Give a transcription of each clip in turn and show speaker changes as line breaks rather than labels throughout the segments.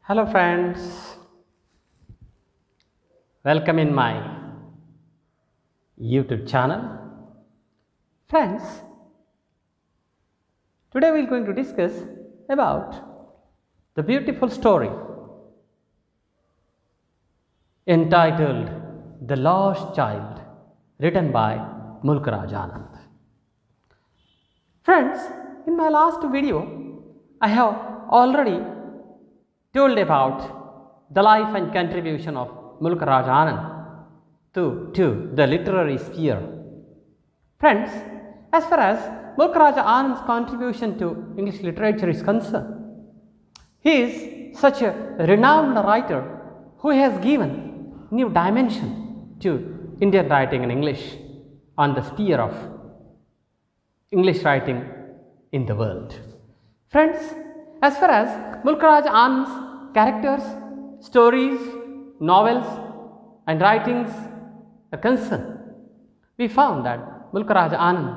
Hello friends, welcome in my YouTube channel. Friends, today we are going to discuss about the beautiful story entitled The Lost Child, written by Mulk Raj Anand. Friends, in my last video I have already told about the life and contribution of Mulk Raj Anand to the literary sphere. Friends, as far as Mulk Raj Anand's contribution to English literature is concerned, he is such a renowned writer who has given new dimension to Indian writing in English on the sphere of English writing in the world. Friends, as far as Mulk Raj Anand's characters, stories, novels and writings are concerned, we found that Mulk Raj Anand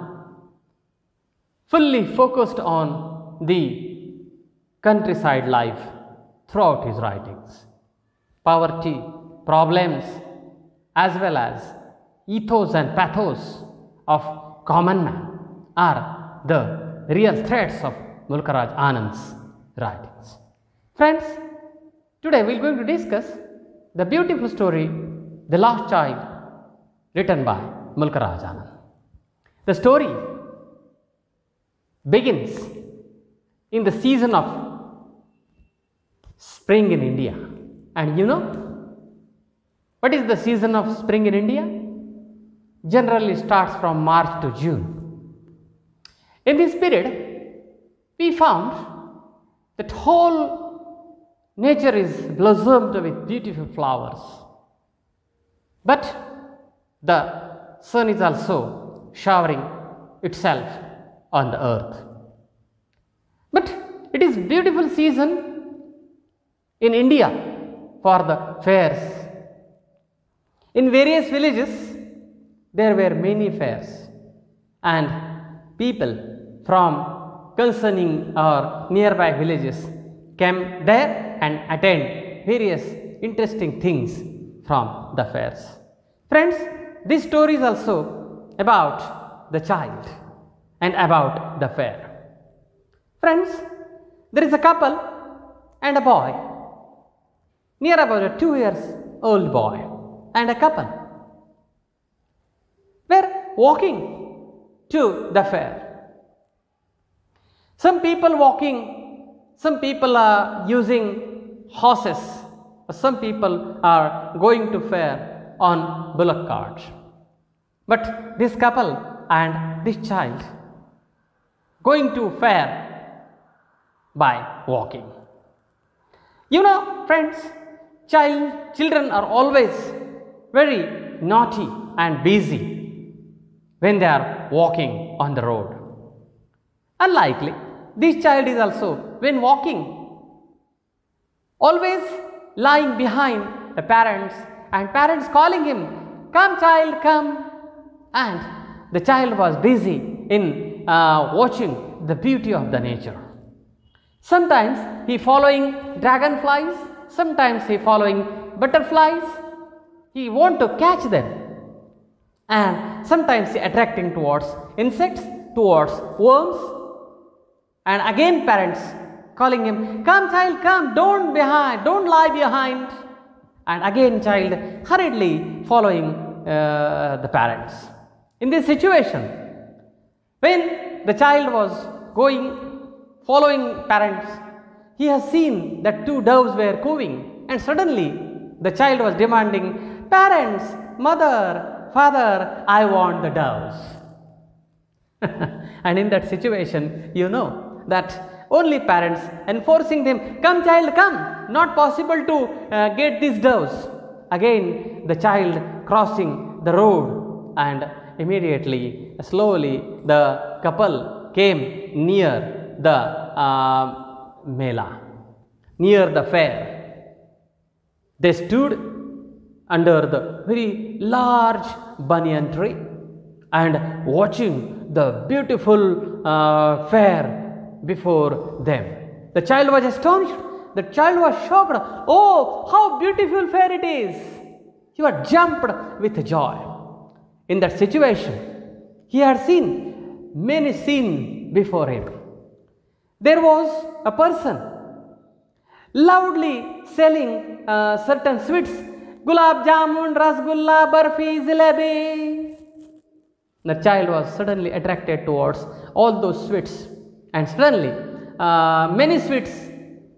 fully focused on the countryside life throughout his writings. Poverty, problems as well as ethos and pathos of common man are the real threads of Mulk Raj Anand's writings. Friends, today we are going to discuss the beautiful story The Lost Child, written by Mulk Raj Anand. The story begins in the season of spring in India. And you know what is the season of spring in India? Generally starts from March to June. In this period, we found that whole nature is blossomed with beautiful flowers, but the sun is also showering itself on the earth. But it is beautiful season in India for the fairs. In various villages there were many fairs, and people from concerning or nearby villages came there and attend various interesting things from the fairs. Friends, this story is also about the child and about the fair. Friends, there is a couple and a boy, near about a 2 years old boy and a couple were walking to the fair. Some people walking, some people are using horses, some people are going to fair on bullock carts. But this couple and this child going to fair by walking. You know, friends, children are always very naughty and busy when they are walking on the road. Unlikely, this child is also, when walking, always lying behind the parents, and parents calling him, "Come child, come." And the child was busy in watching the beauty of the nature. Sometimes he following dragonflies, sometimes he following butterflies. He want to catch them, and sometimes he attracting towards insects, towards worms. And again parents calling him, "Come child, come, don't lie behind." And again child hurriedly following the parents. In this situation, when the child was following parents, he has seen that 2 doves were cooing, and suddenly the child was demanding, "Parents, mother, father, I want the doves." And in that situation, you know that only parents enforcing them, "Come child, come, not possible to get these doves." Again the child crossing the road, and immediately slowly the couple came near the mela, near the fair. They stood under the very large banyan tree and watching the beautiful fair before them. The child was astonished. The child was shocked. Oh, how beautiful fair it is. He was jumped with joy. In that situation, he had seen many scenes before him. There was a person loudly selling certain sweets. Gulab jamun, rasgulla, barfi, jalebi. The child was suddenly attracted towards all those sweets, and suddenly many sweets,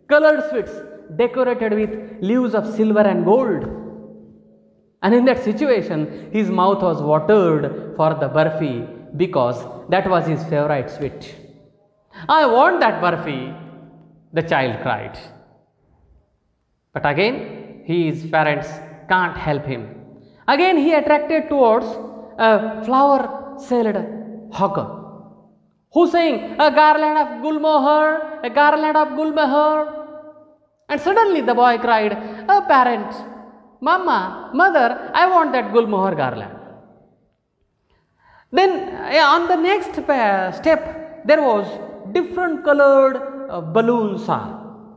colored sweets, decorated with leaves of silver and gold. And in that situation, his mouth was watered for the barfi because that was his favorite sweet. I want that barfi, the child cried. But again, his parents can't help him. Again, he attracted towards a flower-sold hawker who's saying, a garland of gulmohar, a garland of gulmohar. And suddenly the boy cried, a parent, Mama, mother, I want that gulmohar garland. Then on the next step, there was different colored balloons are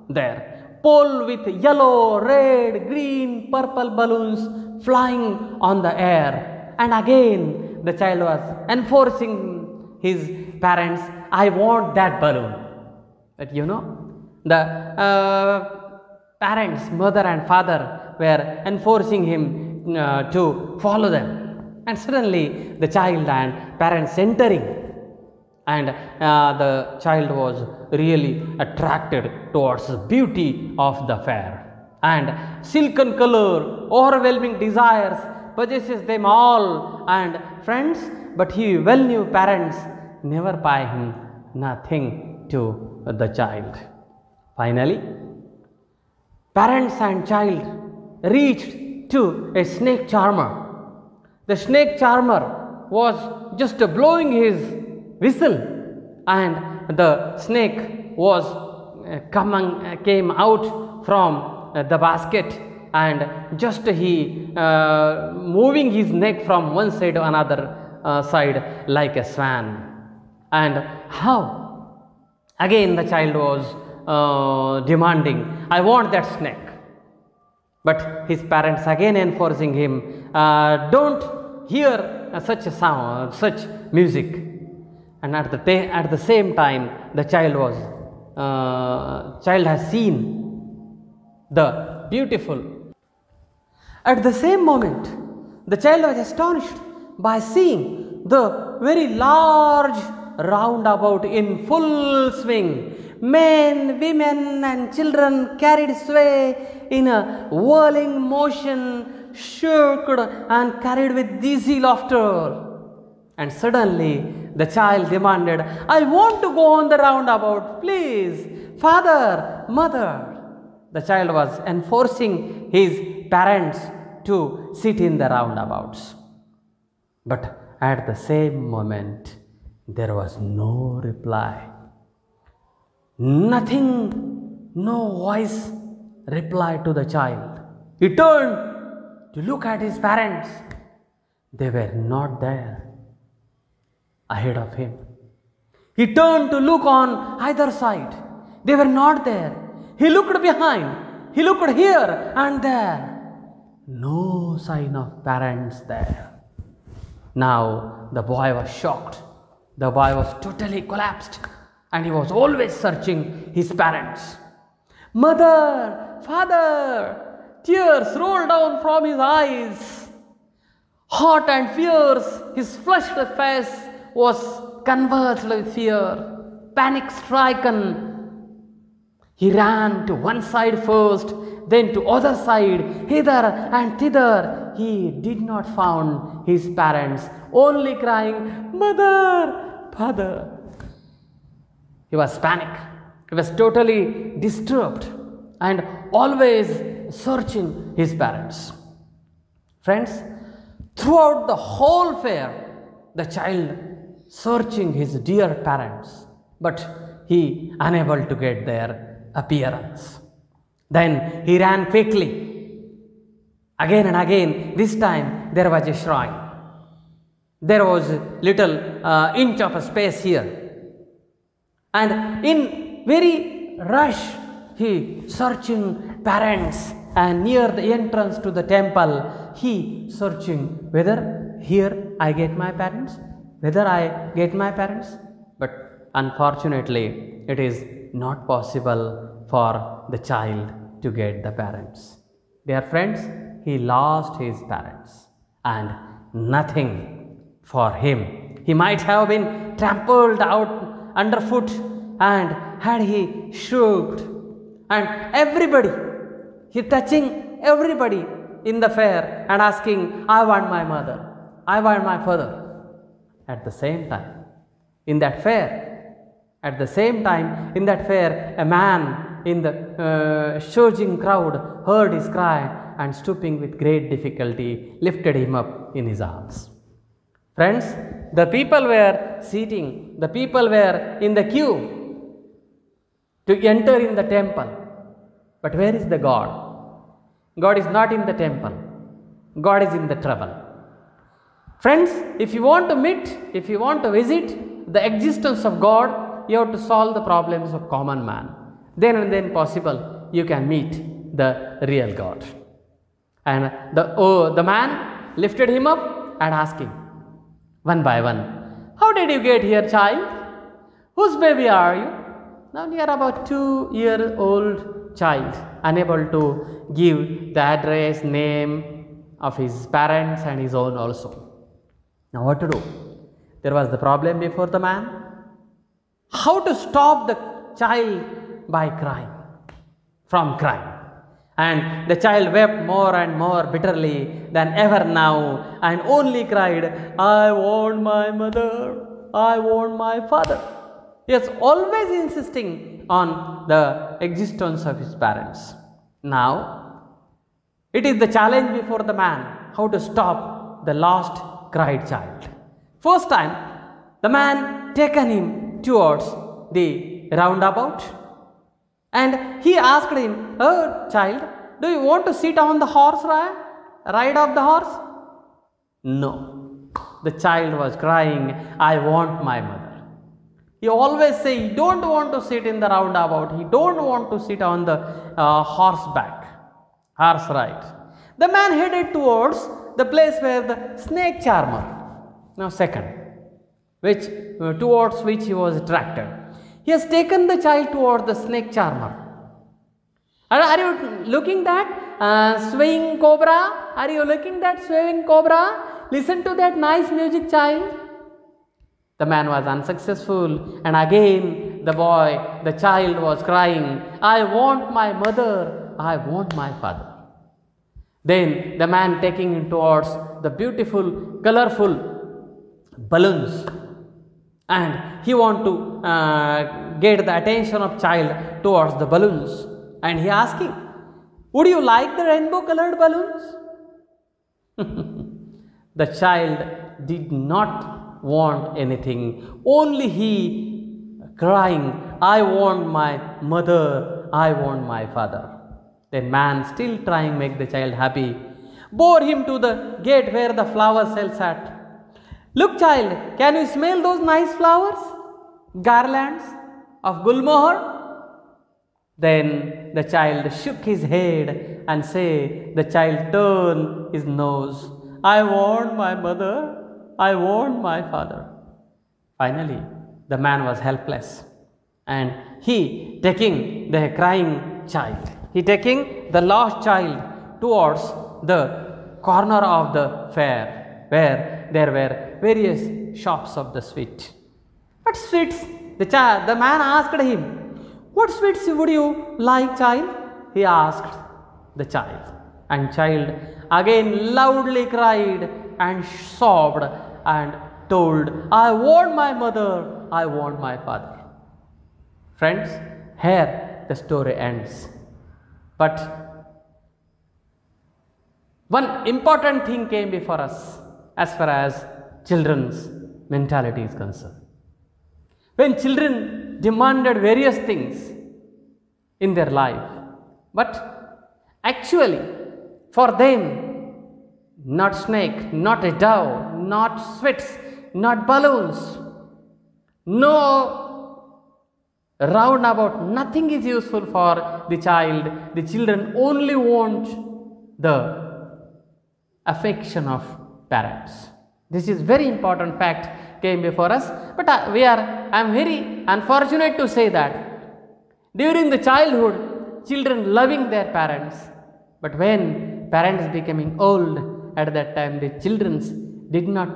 there. Pole with yellow, red, green, purple balloons flying on the air. And again, the child was enforcing his parents, I want that balloon. But you know, the parents, mother and father were enforcing him to follow them. And suddenly, the child and parents entering. And the child was really attracted towards the beauty of the fair. And silken color, overwhelming desires possesses them all. And friends, but he well knew parents never buy him nothing to the child. Finally, parents and child reached to a snake charmer. The snake charmer was just blowing his whistle, and the snake was came out from the basket, and just he moving his neck from one side to another side like a swan. And how? Again the child was demanding, I want that snake. But his parents again enforcing him, don't hear such a sound, such music. And at the same time, the child has seen the beautiful. At the same moment, the child was astonished by seeing the very large roundabout in full swing. Men, women and children carried sway in a whirling motion, shook and carried with dizzy laughter. And suddenly the child demanded, I want to go on the roundabout, please, father, mother. The child was enforcing his parents to sit in the roundabouts. But at the same moment, there was no reply. Nothing, no voice replied to the child. He turned to look at his parents. They were not there ahead of him. He turned to look on either side. They were not there. He looked behind. He looked here and there. No sign of parents there. Now the boy was shocked. The boy was totally collapsed, and he was always searching his parents. Mother, father, tears rolled down from his eyes. Hot and fierce, his flushed face was convulsed with fear. Panic stricken, he ran to one side first, then to other side, hither and thither. He did not find his parents, only crying, Mother, father. He was panicked. He was totally disturbed and always searching his parents. Friends, throughout the whole fair, the child searching his dear parents, but he unable to get their appearance. Then he ran quickly. Again and again, this time there was a shrine. There was little inch of a space here. And in very rush, he searching parents, and near the entrance to the temple, he searching whether here I get my parents, whether I get my parents. But unfortunately, it is not possible for the child to get the parents. Dear friends, he lost his parents and nothing for him. He might have been trampled out underfoot, and had he shook, and everybody, he touching everybody in the fair and asking, I want my mother, I want my father. At the same time, in that fair, a man in the surging crowd heard his cry and stooping with great difficulty lifted him up in his arms. Friends, the people were sitting, the people were in the queue to enter in the temple. But where is the God? God is not in the temple. God is in the trouble. Friends, if you want to meet, if you want to visit the existence of God, you have to solve the problems of common man. Then and then possible you can meet the real God. And the man lifted him up and asked him one by one, how did you get here, child? Whose baby are you? Now near about 2-year-old child, unable to give the address, name of his parents and his own also. Now what to do? There was the problem before the man. How to stop the child by crying, from crying. And the child wept more and more bitterly than ever now, and only cried, I want my mother, I want my father. He was always insisting on the existence of his parents. Now, it is the challenge before the man, how to stop the lost cried child. First time, the man taken him towards the roundabout, and he asked him, oh child, do you want to sit on the horse, ride of the horse? No. The child was crying, I want my mother. He always say he don't want to sit in the roundabout, he don't want to sit on the horse ride. The man headed towards the place where the snake charmer, now second, towards which he was attracted. He has taken the child towards the snake charmer. Are you looking that swaying cobra? Are you looking that swaying cobra? Listen to that nice music, child. The man was unsuccessful, and again the child was crying, I want my mother, I want my father. Then the man taking him towards the beautiful, colorful balloons, and he want to get the attention of child towards the balloons, and he asking, would you like the rainbow colored balloons? The child did not want anything, only he crying, I want my mother, I want my father. The man, still trying to make the child happy, bore him to the gate where the flower sells at. Look child, can you smell those nice flowers? Garlands of gulmohar? Then the child shook his head and say, the child turned his nose, I want my mother, I want my father. Finally, the man was helpless, and he taking the crying child, he taking the lost child towards the corner of the fair where there were various shops of the sweet. What sweets? The man asked him, what sweets would you like, child? He asked the child, and child again loudly cried and sobbed and told, I want my mother, I want my father. Friends, here the story ends. But one important thing came before us as far as children's mentality is concerned. When children demanded various things in their life, but actually for them, not snake, not a dove, not sweets, not balloons, no roundabout, nothing is useful for the child. The children only want the affection of parents. This is very important fact came before us, but I am very unfortunate to say that during the childhood, children loving their parents, but when parents becoming old, at that time the children did not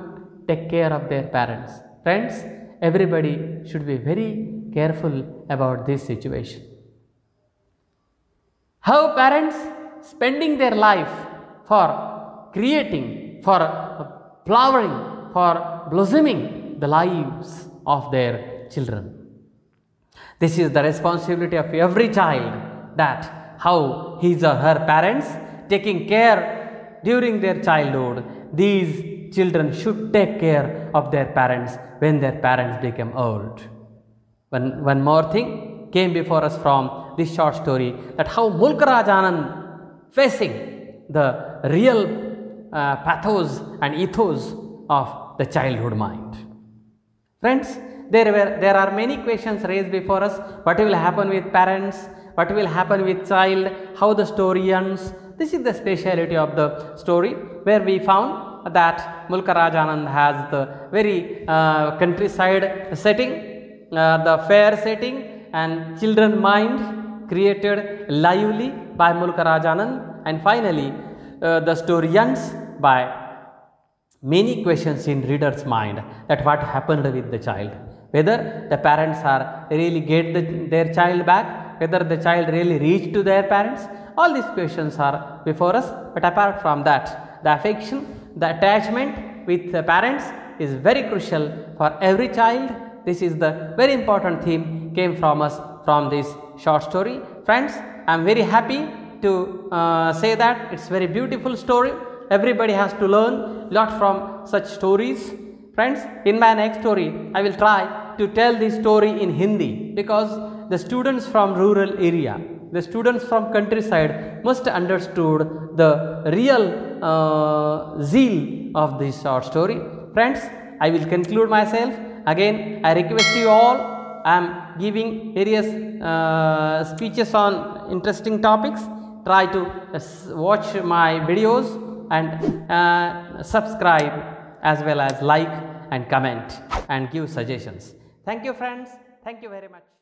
take care of their parents. Friends, everybody should be very careful about this situation. How parents spending their life for creating, for flowering, for blossoming the lives of their children. This is the responsibility of every child, that how his or her parents taking care during their childhood. These children should take care of their parents when their parents become old. One more thing came before us from this short story, that how Mulk Raj Anand facing the real pathos and ethos of the childhood mind. Friends, there are many questions raised before us. What will happen with parents? What will happen with child? How the story ends? This is the speciality of the story, where we found that Mulk Raj Anand has the very countryside setting, the fair setting, and children mind created lively by Mulk Raj Anand, and finally the story ends by many questions in reader's mind, that what happened with the child, whether the parents are really get their child back, whether the child really reached to their parents. All these questions are before us, but apart from that, the affection, the attachment with the parents is very crucial for every child. This is the very important theme came from us from this short story. Friends, I am very happy to say that it's very beautiful story. Everybody has to learn lot from such stories. Friends, in my next story, I will try to tell this story in Hindi, because the students from rural area, the students from countryside must understood the real zeal of this short story. Friends, I will conclude myself. Again, I request you all, I am giving various speeches on interesting topics. Try to watch my videos and subscribe, as well as like and comment and give suggestions. Thank you, friends. Thank you very much.